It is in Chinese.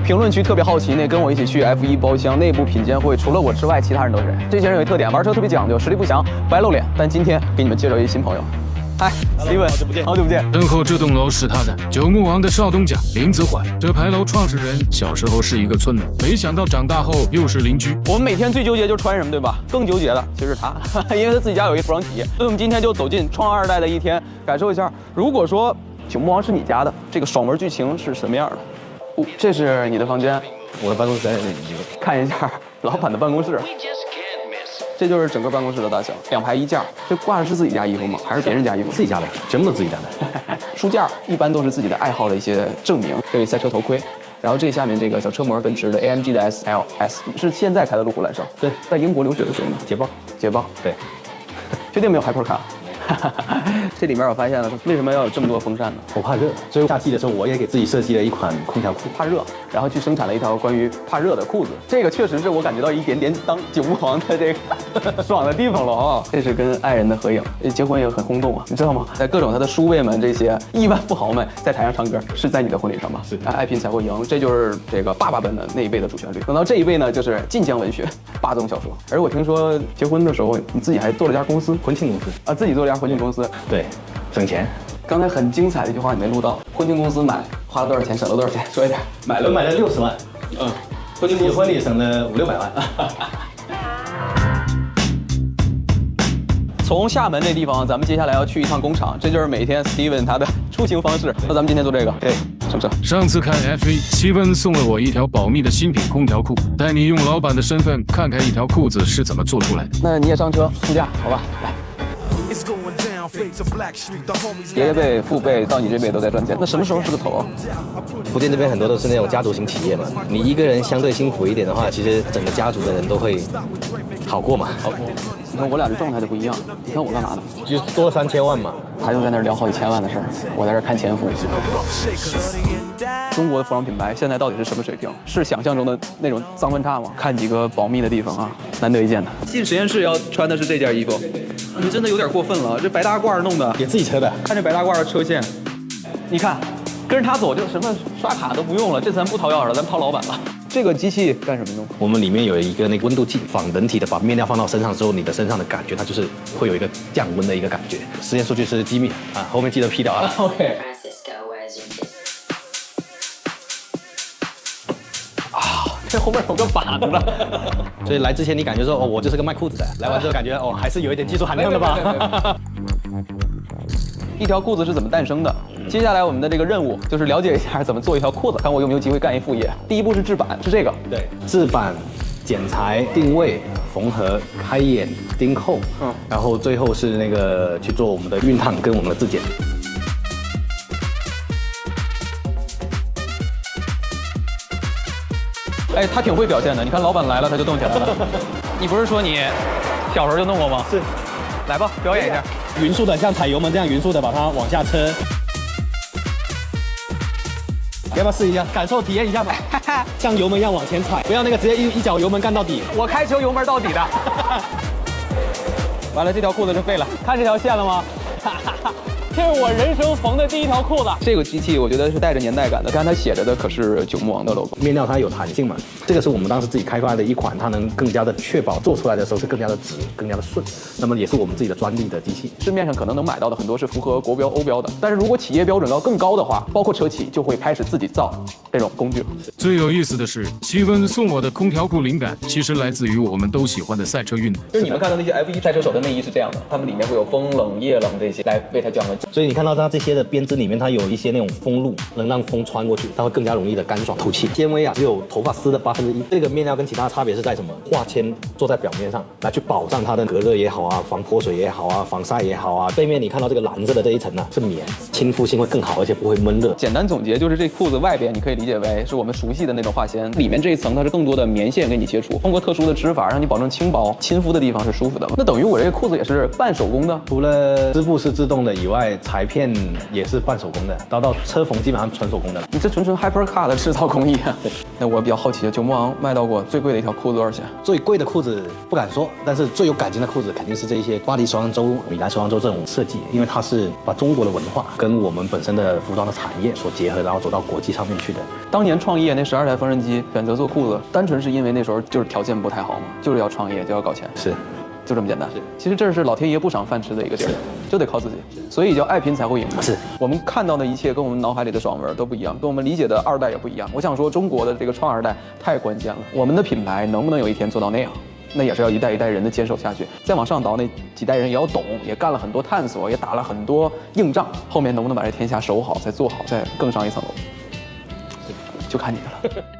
评论区特别好奇那跟我一起去 F1包厢内部品鉴会，除了我之外，其他人都是谁？这些人有一特点，玩车特别讲究，实力不详，不爱露脸。但今天给你们介绍一新朋友。嗨 ，Steven， 好久不见，好久不见。身后这栋楼是他的九牧王的少东家林子缓。这牌楼创始人小时候是一个村民，没想到长大后又是邻居。我们每天最纠结就是穿什么，对吧？更纠结的其实是他，因为他自己家有一服装企业。所以我们今天就走进创二代的一天，感受一下，如果说九牧王是你家的，这个爽文剧情是什么样的？哦，这是你的房间，我的办公室在那里。看一下老板的办公室。这就是整个办公室的大小，2排1架。这挂的是自己家衣服吗？还是别人家衣服？自己家的，全部都自己家的。书架一般都是自己的爱好的一些证明。这里赛车头盔，然后这下面这个小车模，奔驰的 AMG 的 SLS 是现在开的路虎揽胜。对，在英国留学的时候呢，捷豹。对，确定没有 Hypercar？这里面我发现了，为什么要有这么多风扇呢？我怕热，所以夏季的时候我也给自己设计了一款空调裤，怕热，然后去生产了一条关于怕热的裤子。这个确实是我感觉到一点点当九牧王的这个爽的地方了啊！这是跟爱人的合影，结婚也很轰动啊，你知道吗？在各种他的叔辈们这些亿万富豪们在台上唱歌，是在你的婚礼上吗？是。爱拼才会赢，这就是这个爸爸们的那一辈的主旋律。等到这一辈呢，就是晋江文学、霸总小说。而我听说结婚的时候，你自己还做了家公司，婚庆公司啊，自己做了家婚庆公司。对，省钱。刚才很精彩的一句话你没录到，婚庆公司买花了多少钱，省了多少钱？说一点。买了60万，婚庆婚礼省了500-600万。从厦门这地方，咱们接下来要去一趟工厂，这就是每天 Steven 他的出行方式。那咱们今天做这个，上车。上次看 F1，七温送了我一条保密的新品空调裤，带你用老板的身份看看一条裤子是怎么做出来的。那你也上车副驾，好吧？来。爷爷辈、父辈到你这辈都在赚钱，那什么时候是个头啊？福建这边很多都是那种家族型企业嘛，你一个人相对辛苦一点的话，其实整个家族的人都会好过嘛。好过。你看我俩这状态就不一样，你看我干嘛呢？就多了3000万嘛。他就在那儿聊好几千万的事儿，我在这儿看前夫。中国的服装品牌现在到底是什么水平？是想象中的那种脏乱差吗？看几个保密的地方啊，难得一见的。进实验室要穿的是这件衣服，你真的有点过分了，这白大褂弄的也自己车的。看这白大褂的车线，你看，跟着他走就什么刷卡都不用了，这次咱不掏钥匙了，咱掏老板了。这个机器干什么用？我们里面有一个那个温度计，仿人体的，把面料放到身上之后，你的身上的感觉它就是会有一个降温的一个感觉。实验数据是机密啊，后面记得批掉啊。OK。这后面有个把子的，所以来之前你感觉说哦，我就是个卖裤子的，来完之后感觉哦，还是有一点技术含量的吧。一条裤子是怎么诞生的？接下来我们的这个任务就是了解一下怎么做一条裤子，看我有没有机会干一副业。第一步是制版，是这个。对，制版、剪裁、定位、缝合、开眼、钉扣，然后最后是那个去做我们的熨烫跟我们的自检。哎，他挺会表现的，你看老板来了他就动起来了。你不是说你小时候就弄过吗？是。来吧，表演一下。匀速的，像踩油门这样匀速的把它往下车。要不要试一下，感受体验一下吧？像油门一样往前踩，不要那个直接一脚油门干到底。我开车油门到底的。完了，这条裤子是废了。看这条线了吗？这是我人生缝的第一条裤子。这个机器我觉得是带着年代感的，看它写着的可是九牧王的 logo。面料它有弹性嘛，这个是我们当时自己开发的一款，它能更加的确保做出来的时候是更加的直、更加的顺。那么也是我们自己的专利的机器。市面上可能能买到的很多是符合国标、欧标的，但是如果企业标准要更高的话，包括车企就会开始自己造这种工具。最有意思的是，七温送我的空调裤灵感其实来自于我们都喜欢的赛车运动。就是你们看到那些 F1赛车手的内衣是这样的，他们里面会有风冷、液冷这些来为它降温。所以你看到它这些的编织里面，它有一些那种风路，能让风穿过去，它会更加容易的干爽透气。纤维啊，只有头发丝的1/8。这个面料跟其他的差别是在什么？化纤做在表面上，来去保障它的隔热也好啊，防泼水也好啊，防晒也好啊。背面你看到这个蓝色的这一层呢，是棉，亲肤性会更好，而且不会闷热。简单总结就是，这裤子外边你可以理解为是我们熟悉的那种化纤，里面这一层它是更多的棉线给你接触，通过特殊的织法让你保证轻薄，亲肤的地方是舒服的。那等于我这个裤子也是半手工的。除了织布是自动的以外，裁片也是半手工的，到车缝基本上纯手工的了。你这纯 hypercar 的制造工艺啊！对，那我比较好奇，九牧王卖到过最贵的一条裤子多少钱？最贵的裤子不敢说，但是最有感情的裤子肯定是这一些巴黎时装周、米兰时装周这种设计，因为它是把中国的文化跟我们本身的服装的产业所结合，然后走到国际上面去的。当年创业那12台缝纫机选择做裤子，单纯是因为那时候就是条件不太好嘛，就是要创业就要搞钱，是。就这么简单。其实这是老天爷不赏饭吃的一个地儿，就得靠自己，所以叫爱拼才会赢。是我们看到的一切跟我们脑海里的爽文都不一样，跟我们理解的二代也不一样。我想说，中国的这个创二代太关键了，我们的品牌能不能有一天做到那样？那也是要一代一代人的坚守下去，再往上倒，那几代人也要懂，也干了很多探索，也打了很多硬仗，后面能不能把这天下守好，再做好，再更上一层楼，就看你的了。